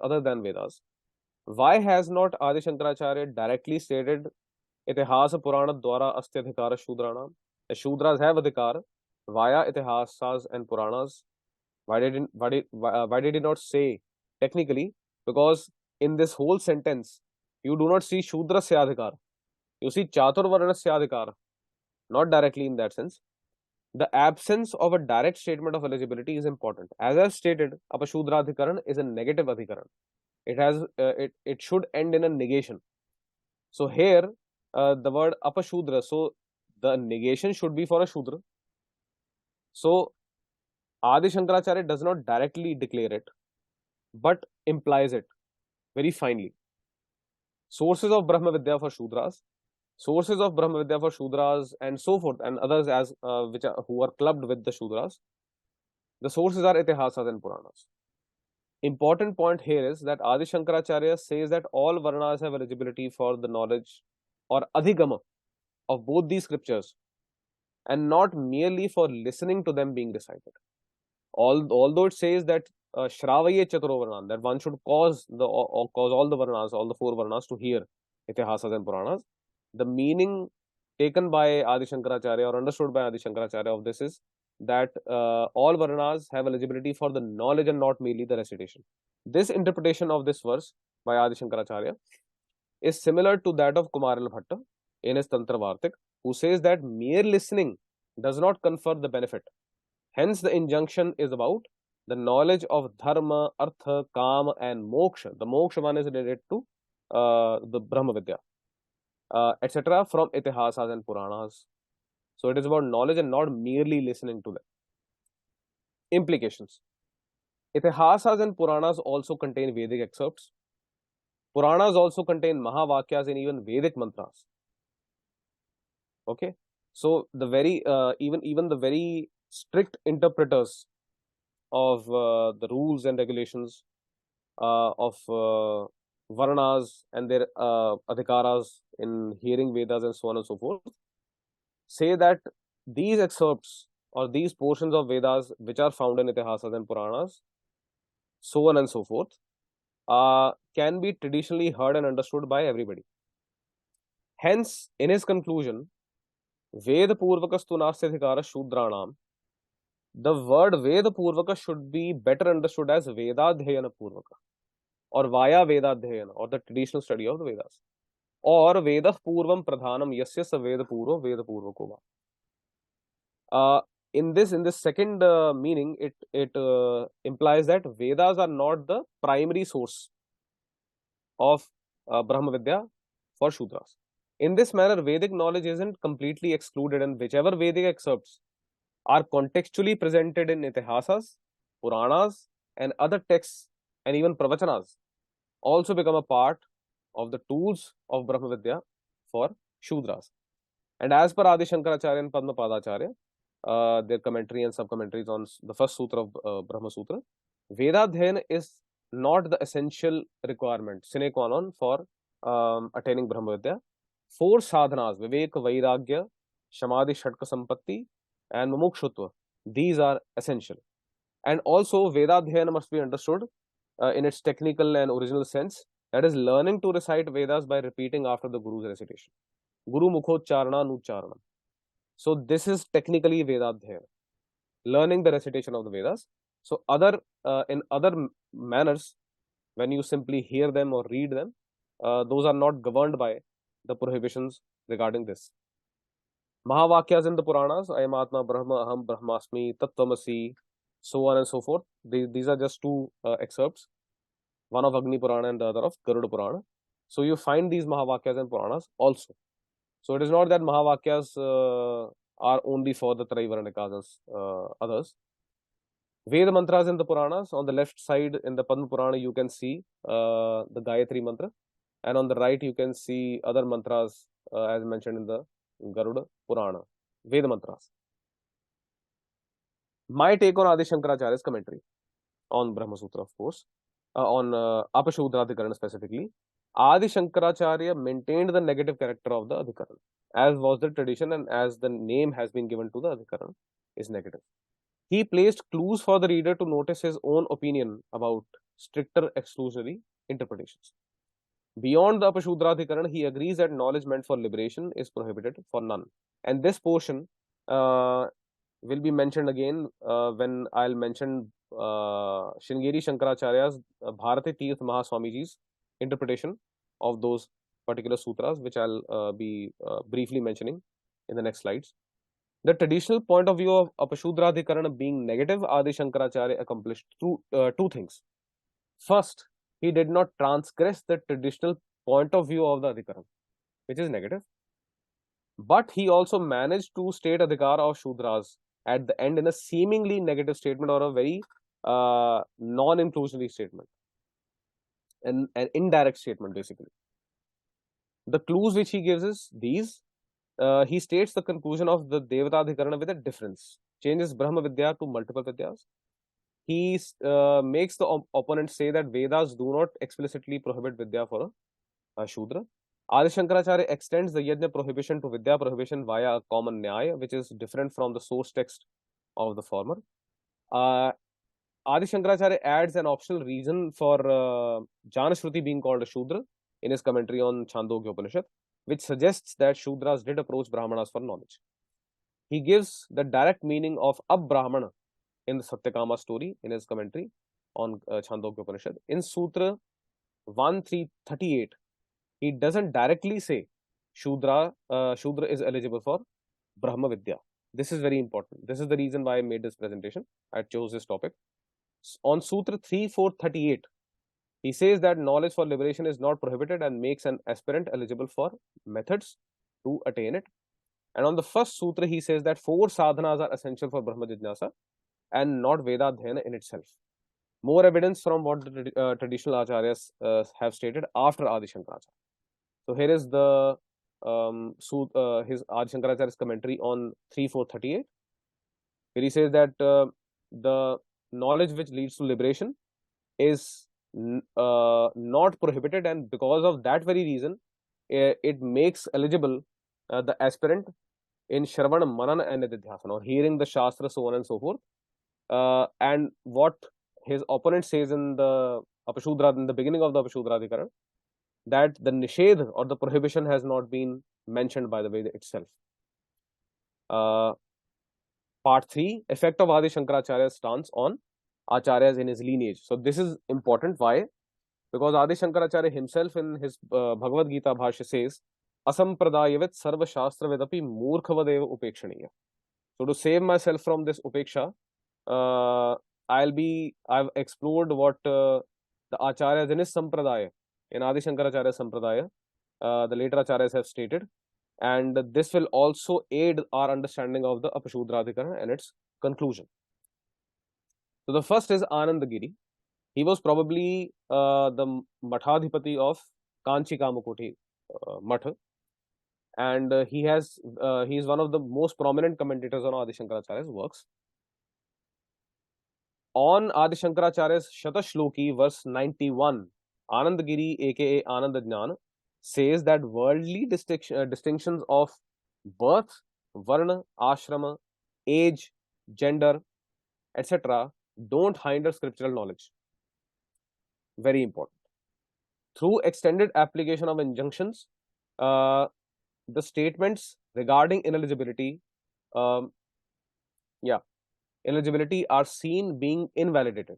other than Vedas. Why has not Adi Shankaracharya directly stated Itihasa Purana Dwara Asti Adhikara Shudranam? The Shudras have adhikar via Itihasas and Puranas. Why did he not say technically? Because in this whole sentence, you do not see Shudra Syadhikar. You see Chatur Varna Syadhikar. Not directly in that sense. The absence of a direct statement of eligibility is important. As I've stated, Apasudradhikaran is a negative adhikaran. It should end in a negation. So here, the word Apashudra, so the negation should be for a Shudra. So Adi Shankaracharya does not directly declare it, but implies it very finely. Sources of Brahma Vidya for Shudras, sources of Brahma Vidya for Shudras, and so forth, and others as who are clubbed with the Shudras. The sources are Itihasas and Puranas. Important point here is that Adi Shankaracharya says that all Varnas have eligibility for the knowledge or adhigama of both these scriptures, and not merely for listening to them being recited. Although it says that Shravaya Chaturo Varnan, that one should cause all the Varnas, all the 4 Varnas to hear Itihasas and Puranas, the meaning taken by Adi Shankaracharya or understood by Adi Shankaracharya of this is that all Varnas have eligibility for the knowledge and not merely the recitation. This interpretation of this verse by Adi Shankaracharya is similar to that of Kumaril Bhatta in his Tantra Vartik, who says that mere listening does not confer the benefit. Hence, the injunction is about the knowledge of dharma, artha, kama, and moksha. The moksha one is related to the Brahma Vidya, etc. from Itihasas and Puranas. So it is about knowledge and not merely listening to them. Implications. Itihasas and Puranas also contain Vedic excerpts. Puranas also contain Mahavakyas and even Vedic mantras. Okay, so the very even the very strict interpreters of the rules and regulations of Varnas and their adhikaras in hearing Vedas and so on and so forth say that these excerpts or these portions of Vedas which are found in Itihasas and Puranas, so on and so forth, can be traditionally heard and understood by everybody. Hence, in his conclusion, Veda Purvakastu Nastyadhikara Shudranam, the word Veda Purvaka should be better understood as Vedadhyayana Purvaka or via Vedadhyayana or the traditional study of the Vedas, or Veda Purvam Pradhanam Yasya Sa Veda Purva Veda Purvako. in this second meaning, it implies that Vedas are not the primary source of Brahma Vidya for Shudras. In this manner, Vedic knowledge isn't completely excluded, and whichever Vedic excerpts are contextually presented in Itihasas, Puranas, and other texts, and even Pravachanas, also become a part of the tools of Brahma Vidya for Shudras. And as per Adi Shankaracharya and Padmapadacharya, their commentary and sub-commentaries on the first sutra of Brahma Sutra, Vedadhyayana is not the essential requirement, sine qua non, for attaining Brahma Vidya. 4 sadhanas, Vivek, Vairagya, Shamadhi, Shatka Sampatti, and Mumukshutva, these are essential. And also, Vedadhyayana must be understood in its technical and original sense, that is, learning to recite Vedas by repeating after the Guru's recitation. Guru Mukhocharana Anucharana. So, this is technically Vedadhyayana, learning the recitation of the Vedas. So, in other manners, when you simply hear them or read them, those are not governed by the prohibitions regarding this. Mahavakyas in the Puranas, I am Atma Brahma, Aham Brahmasmi, Tattvamasi, so on and so forth. These are just 2 excerpts, one of Agni Purana and the other of Garuda Purana. So you find these Mahavakyas and Puranas also. So it is not that Mahavakyas are only for the Traivaranikas and others. Veda mantras in the Puranas, on the left side in the Padma Purana, you can see the Gayatri mantra, and on the right you can see other mantras as mentioned in the Garuda Purana, Veda mantras. My take on Adi Shankaracharya's commentary on Brahma Sutra, of course, on Apasudradhikarana specifically. Adi Shankaracharya maintained the negative character of the Adhikaran, as was the tradition and as the name has been given to the Adhikaran is negative. He placed clues for the reader to notice his own opinion about stricter exclusionary interpretations. Beyond the Apasudradhikarana, he agrees that knowledge meant for liberation is prohibited for none. And this portion will be mentioned again when I'll mention Sringeri Shankaracharya's Bharati Tirth Mahaswamiji's interpretation of those particular sutras, which I'll be briefly mentioning in the next slides. The traditional point of view of Apasudradhikarana being negative, Adi Shankaracharya accomplished 2 things. First, he did not transgress the traditional point of view of the Adhikaran, which is negative. But he also managed to state Adhikar of Shudras at the end in a seemingly negative statement, or a very non-inclusionary statement, an indirect statement basically. The clues which he gives is these. He states the conclusion of the Devata-dhikarana with a difference, changes Brahma Vidya to multiple Vidyas. He makes the opponent say that Vedas do not explicitly prohibit Vidya for a Shudra. Adi Shankaracharya extends the Yajna prohibition to Vidya prohibition via a common Nyaya, which is different from the source text of the former. Adi Shankaracharya adds an optional reason for Janashruti being called a Shudra in his commentary on Chandogya Upanishad, which suggests that Shudras did approach Brahmanas for knowledge. He gives the direct meaning of Ab-Brahmana in the Satyakama story in his commentary on Chandogya Upanishad. In Sutra 1338, he doesn't directly say Shudra is eligible for Brahma Vidya. This is very important. This is the reason why I made this presentation. I chose this topic. On Sutra 3438, he says that knowledge for liberation is not prohibited and makes an aspirant eligible for methods to attain it. And on the first sutra, he says that 4 sadhanas are essential for Brahma Jijnasa and not Vedadhyayana in itself. More evidence from what the traditional acharyas have stated after Adi Shankaracharya. So here is the his Adi Shankaracharya's commentary on 3438. Here he says that the knowledge which leads to liberation is not prohibited, and because of that very reason, it makes eligible the aspirant in Shravana, Manana, and Nididhyasana, or hearing the Shastra, so on and so forth. And what his opponent says in the in the beginning of the Apasudradhikarana, that the Nishedh or the prohibition has not been mentioned by the Veda itself. Part 3, effect of Adi Shankaracharya's stance on Acharyas in his lineage. So this is important. Why? Because Adi Shankaracharya himself in his Bhagavad Gita Bhashya says, Asampradayavet sarva shastra vedapi murkhavadev upekshaniya. So to save myself from this upeksha, I've explored what the Acharyas in his Sampradaya, in Adi Shankaracharya Sampradaya, the later Acharyas have stated, and this will also aid our understanding of the Apasudradhikarana and its conclusion. So the first is Anandagiri. He was probably the Mathadhipati of Kanchi Kamakoti Matha, and he is one of the most prominent commentators on Adi Shankaracharya's works. On Adi Shankaracharya's Shatashloki, verse 91, Anandagiri, aka Anandajnana, says that worldly distinctions of birth, varna, ashrama, age, gender, etc. don't hinder scriptural knowledge. Very important. Through extended application of injunctions, the statements regarding ineligibility, ineligibility are seen being invalidated.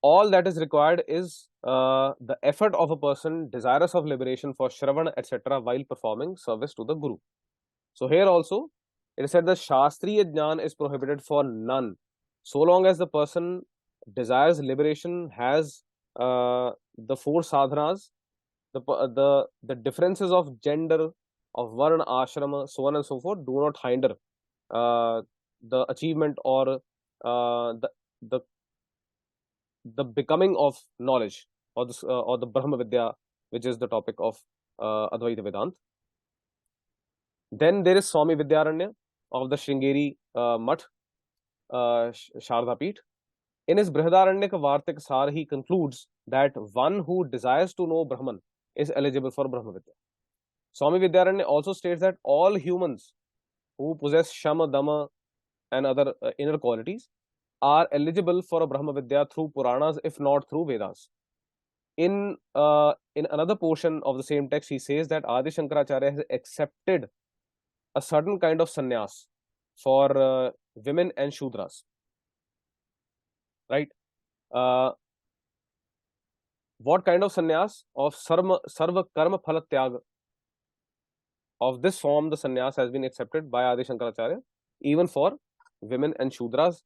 All that is required is the effort of a person desirous of liberation for Shravana, etc., while performing service to the Guru. So here also, it is said that Shastriya Jnana is prohibited for none, so long as the person desires liberation, has the four sadhanas, the differences of gender, of varna, ashrama, so on and so forth, do not hinder the achievement or the becoming of knowledge, or the Brahma Vidya, which is the topic of Advaita Vedanta. Then there is Swami Vidyaranya of the Sringeri Math, Shardapit. In his Brihadaranyaka Vartik Sar, he concludes that one who desires to know Brahman is eligible for Brahma Vidya. Swami Vidyaranya also states that all humans who possess Shama, Dama, and other inner qualities are eligible for a Brahma Vidya through Puranas, if not through Vedas. In another portion of the same text, he says that Adi Shankaracharya has accepted a certain kind of sannyas for women and Shudras. Right? What kind of sannyas? Of sarva karma phala tyaga. Of this form, the sannyas has been accepted by Adi Shankaracharya, even for women and Shudras.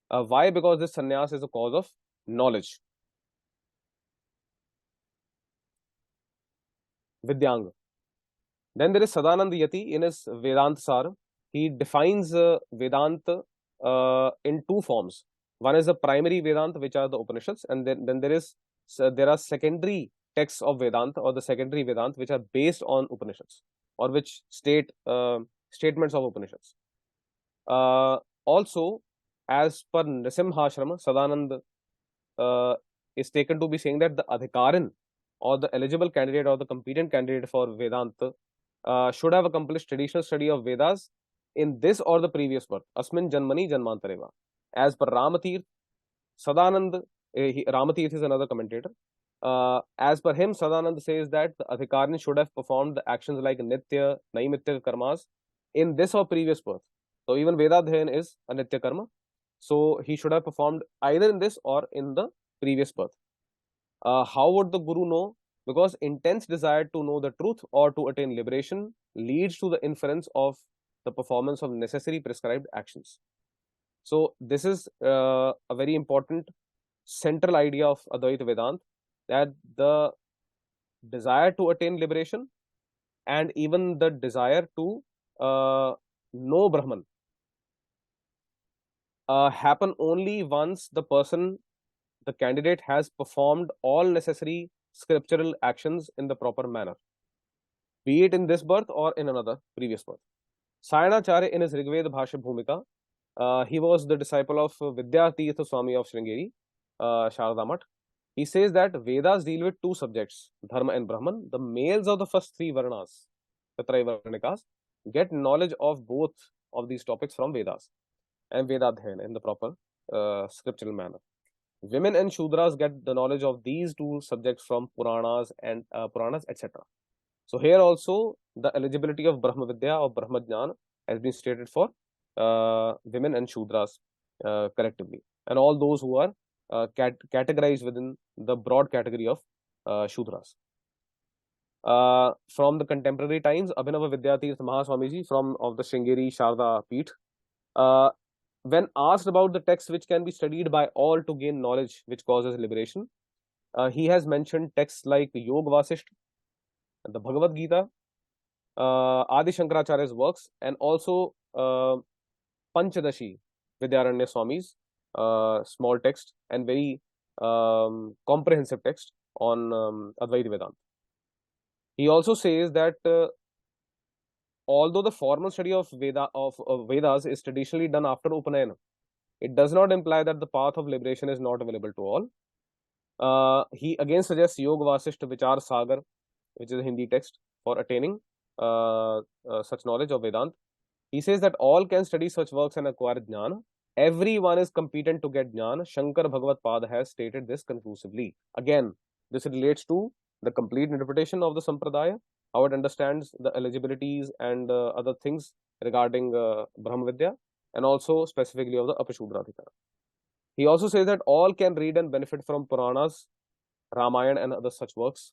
Why? Because this sannyas is a cause of knowledge. Vidyanga. Then there is Sadanand Yati in his Vedanta Sar. He defines Vedanta in two forms. One is the primary Vedanta, which are the Upanishads, and then there are secondary texts of Vedanta, or the secondary Vedanta, which are based on Upanishads, or which state statements of Upanishads. Also, as per Nisimhashrama, Sadanand is taken to be saying that the Adhikarin, or the eligible candidate, or the competent candidate for Vedanta, should have accomplished traditional study of Vedas in this or the previous birth. Asmin Janmani Janmantareva. As per Ramatirth, Sadanand, Ramatirth is another commentator. As per him, Sadanand says that the Adhikarin should have performed the actions like Nitya, Naimitya karmas in this or previous birth. So even Vedadhyan is a Nitya karma. So he should have performed either in this or in the previous birth. How would the Guru know? Because intense desire to know the truth or to attain liberation leads to the inference of the performance of necessary prescribed actions. So this is a very important central idea of Advaita Vedanta, that the desire to attain liberation and even the desire to know Brahman happen only once the candidate has performed all necessary scriptural actions in the proper manner, be it in this birth or in another previous birth. Sayanacharya, in his Rigveda Bhashya Bhumika, he was the disciple of Vidyatirtha Swami of Sringeri, Sharadamat. He says that Vedas deal with two subjects, Dharma and Brahman. The males of the first three Varnas, the Traivarnikas, get knowledge of both of these topics from Vedas and Vedadhyana in the proper scriptural manner. Women and Shudras get the knowledge of these two subjects from Puranas and etc. So here also the eligibility of Brahma Vidya or Brahma Jnana has been stated for women and Shudras collectively, and all those who are categorized within the broad category of Shudras. from the contemporary times, Abhinava Vidyatirth Mahaswamiji of the Sringeri Sharda Peeth, when asked about the texts which can be studied by all to gain knowledge which causes liberation, he has mentioned texts like Yog Vasisht, the Bhagavad Gita, Adi Shankaracharya's works, and also Panchadashi Vidyaranya Swami's small text and very comprehensive text on Advaita Vedanta. He also says that although the formal study of Vedas is traditionally done after Upanayana, it does not imply that the path of liberation is not available to all. He again suggests Yoga Vasisht Vichar Sagar, which is a Hindi text, for attaining such knowledge of Vedanta. He says that all can study such works and acquire jnana. Everyone is competent to get jnana. Shankara Bhagavadpada has stated this conclusively. Again, this relates to the complete interpretation of the Sampradaya, how it understands the eligibilities and other things regarding Brahma Vidya, and also specifically of the Apasudradhikarana. He also says that all can read and benefit from Puranas, Ramayana, and other such works.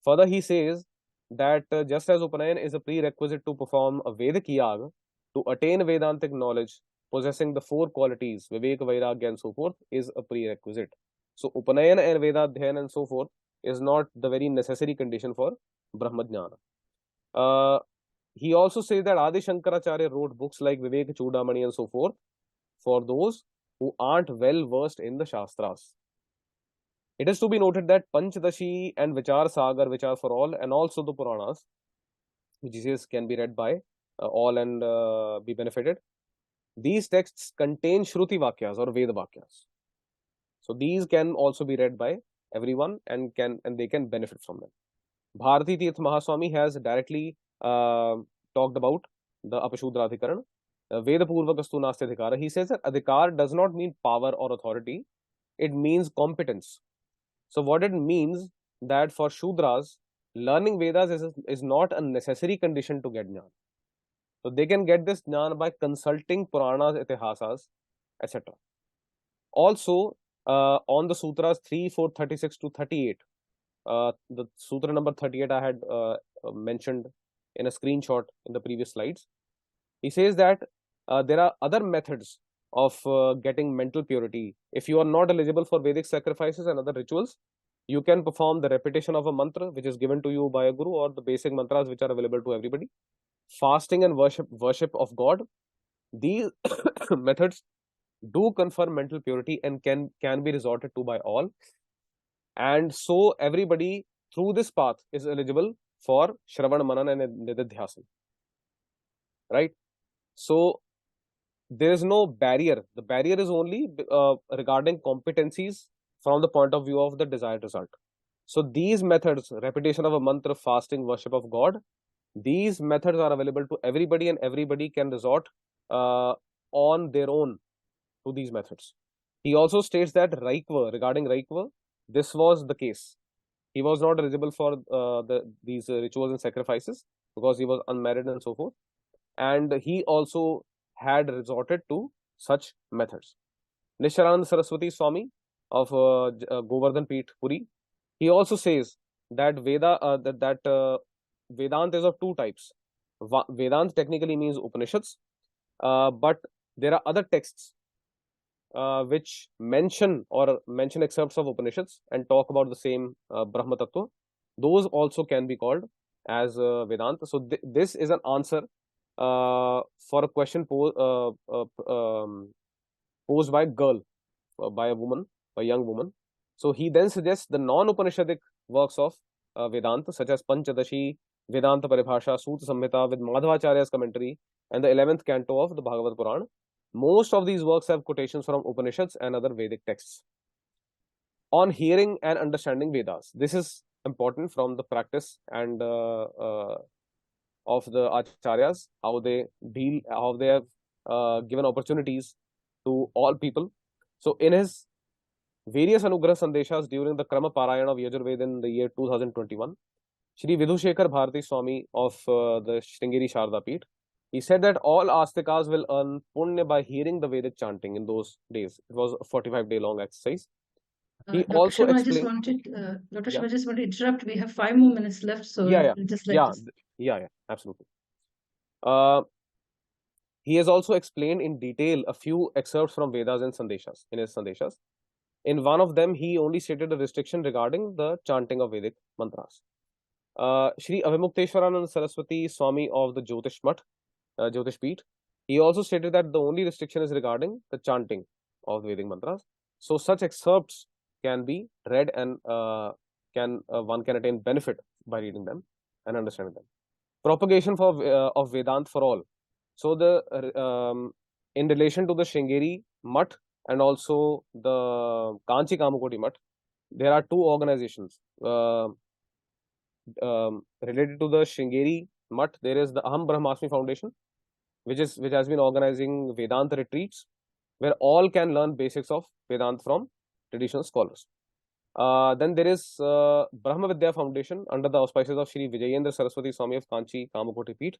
Further, he says that just as Upanayan is a prerequisite to perform a Vedic yaga, to attain Vedantic knowledge, possessing the four qualities, Vivek, Vairagya, and so forth, is a prerequisite. So, Upanayan and Vedadhyan and so forth is not the very necessary condition for Brahma Jnana. He also says that Adi Shankaracharya wrote books like Vivek Chudamani and so forth for those who aren't well versed in the Shastras. It is to be noted that Panchadashi and Vichar Sagar, which are for all, and also the Puranas, which is can be read by all and be benefited. These texts contain Shruti Vakyas or Veda Vakyas. So these can also be read by everyone and they can benefit from them. Bharati Tirth Mahaswami has directly talked about the Apasudradhikarana. Veda Purvakastu Nasti Adhikara. He says that Adhikar does not mean power or authority. It means competence. So what it means that for Shudras, learning Vedas is not a necessary condition to get jnana. So they can get this jnana by consulting Puranas, Itihasas, etc. Also, on the Sutras 3, 4, 36 to 38, the Sutra number 38 I had mentioned in a screenshot in the previous slides. He says that there are other methods of getting mental purity. If you are not eligible for Vedic sacrifices and other rituals, you can perform the repetition of a mantra which is given to you by a guru, or the basic mantras which are available to everybody. Fasting and worship of God. These methods do confer mental purity and can be resorted to by all. And so everybody through this path is eligible for Shravan, Manan, and Nididhyasana. Right? So there is no barrier. The barrier is only regarding competencies from the point of view of the desired result. So these methods, repetition of a mantra, fasting, worship of God, these methods are available to everybody, and everybody can resort on their own to these methods. He also states that regarding Raikva, this was the case. He was not eligible for these rituals and sacrifices because he was unmarried and so forth. And he also had resorted to such methods. Nisharanand Saraswati Swami of Govardhan Peeth, Puri, he also says that Vedanta is of two types. Vedanta technically means Upanishads, but there are other texts which mention excerpts of Upanishads and talk about the same Brahma Tattva. Those also can be called as Vedanta. So this is an answer for a question posed by a girl, by a young woman. So he then suggests the non-Upanishadic works of Vedanta, such as Panchadashi, Vedanta Paribhasha, Sutra Samhita with Madhavacharya's commentary, and the 11th canto of the Bhagavad Purana. Most of these works have quotations from Upanishads and other Vedic texts. On hearing and understanding Vedas, this is important from the practice and of the Acharyas, how they have given opportunities to all people. So in his various Anugrah Sandeshas during the Krama Parayana of Yajurveda in the year 2021, Shri Vidhushekar Bharati Swami of the Sringeri Sharda Peeth, he said that all astikas will earn punya by hearing the Vedic chanting in those days. It was a 45-day long exercise. He Dr. also Sharma, I just explained. wanted, Dr. Yeah, Sharma, I just want to interrupt. We have 5 more minutes left, so yeah, just let yeah, us. yeah, absolutely. Uh, he has also explained in detail a few excerpts from Vedas and Sandeshas in his Sandeshas. In one of them, he only stated a restriction regarding the chanting of Vedic mantras. Shri Avimukteshwaranand Saraswati Swami of the Jyotish Math, Jyotish Peeth, he also stated that the only restriction is regarding the chanting of the Vedic mantras. So such excerpts can be read and one can attain benefit by reading them and understanding them. Propagation of Vedant for all. So in relation to the Shringeri Math and also the Kanchi Kamakoti Math, there are two organizations related to the Shringeri Math. There is the Aham Brahmasmi Foundation, which has been organizing Vedanta retreats, where all can learn basics of Vedanta from traditional scholars. Then there is Brahma Vidya Foundation under the auspices of Shri Vijayendra Saraswati Swami of Kanchi Kamakoti Peeth,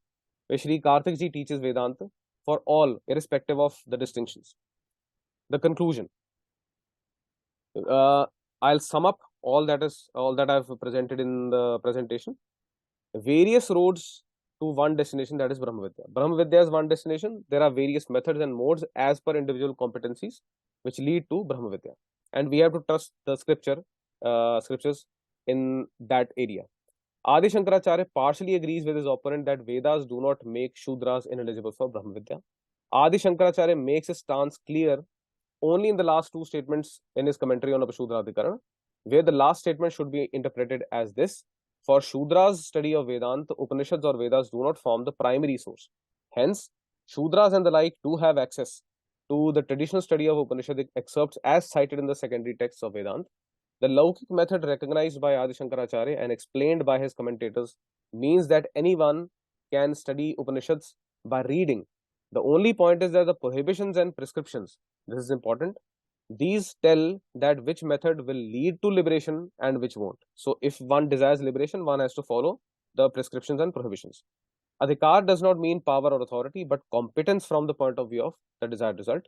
where Shri Karthik ji teaches Vedanta for all, irrespective of the distinctions. The conclusion. I'll sum up all that I've presented in the presentation. Various roads to one destination, that is Brahma Vidya. Brahma Vidya is one destination. There are various methods and modes as per individual competencies which lead to Brahma Vidya. And we have to trust the scriptures in that area. Adi Shankaracharya partially agrees with his opponent that Vedas do not make Shudras ineligible for Brahma Vidya. Adi Shankaracharya makes his stance clear only in the last two statements in his commentary on Apasudradhikarana, where the last statement should be interpreted as this: for Shudras' study of Vedanta, Upanishads or Vedas do not form the primary source. Hence, Shudras and the like do have access to the traditional study of Upanishadic excerpts as cited in the secondary texts of Vedanta. The Laukik method recognized by Adi Shankaracharya and explained by his commentators means that anyone can study Upanishads by reading. The only point is that the prohibitions and prescriptions, this is important, these tell that which method will lead to liberation and which won't. So if one desires liberation, one has to follow the prescriptions and prohibitions. Adhikar does not mean power or authority, but competence from the point of view of the desired result.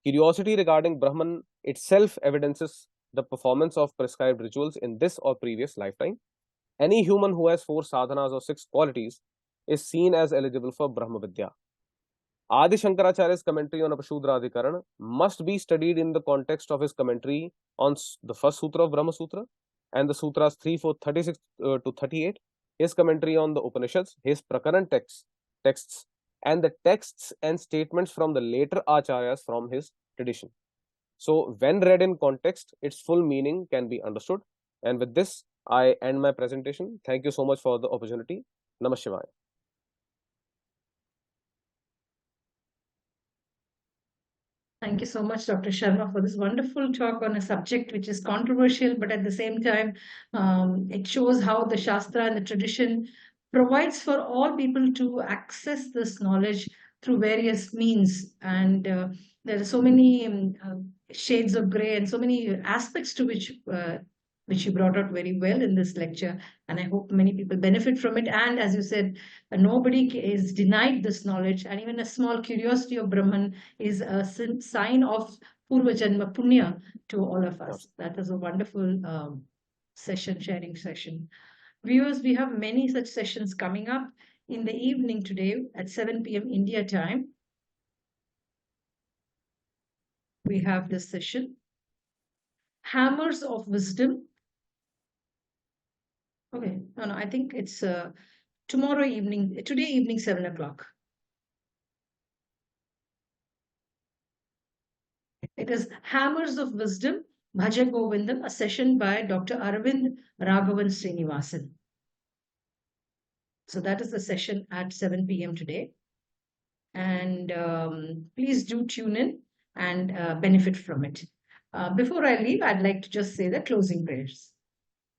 Curiosity regarding Brahman itself evidences the performance of prescribed rituals in this or previous lifetime. Any human who has 4 sadhanas or 6 qualities is seen as eligible for Brahma Vidya. Adi Shankaracharya's commentary on Apasudradhikarana must be studied in the context of his commentary on the first sutra of Brahma Sutra and the sutras 3, 4, 36 to 38, his commentary on the Upanishads, his Prakaran texts, and the texts and statements from the later Acharyas from his tradition. So, when read in context, its full meaning can be understood. And with this, I end my presentation. Thank you so much for the opportunity. Namah Shivaya. Thank you so much, Dr. Sharma, for this wonderful talk on a subject which is controversial, but at the same time, it shows how the Shastra and the tradition provides for all people to access this knowledge through various means. And there are so many shades of gray and so many aspects to which you brought out very well in this lecture. And I hope many people benefit from it. And as you said, nobody is denied this knowledge, and even a small curiosity of Brahman is a sign of Purva Janma Punya to all of us. That was a wonderful sharing session. Viewers, we have many such sessions coming up in the evening today at 7 p.m. India time. We have this session, Hammers of Wisdom. Okay, no, I think it's today evening, 7 o'clock. It is Hammers of Wisdom, Bhaja Govindam, a session by Dr. Arvind Raghavan Srinivasan. So that is the session at 7 p.m. today. And please do tune in and benefit from it. Before I leave, I'd like to just say the closing prayers.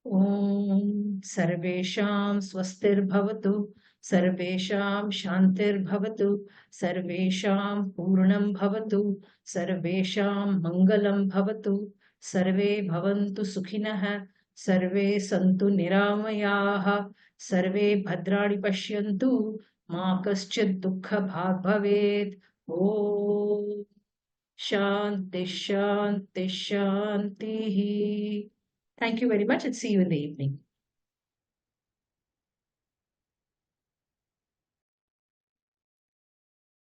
Om Sarvesham Swastir Bhavatu, Sarvesham Shantir Bhavatu, Sarvesham Purnam Bhavatu, Sarvesham Mangalam Bhavatu, Sarve Bhavantu Sukhinah, Sarve Santu Niramayaha, Sarve Bhadrani Pashyantu, Ma Kaschid Dukkha Bhag Bhavet. Om Shanti, Shanti, Shanti. Thank you very much and see you in the evening.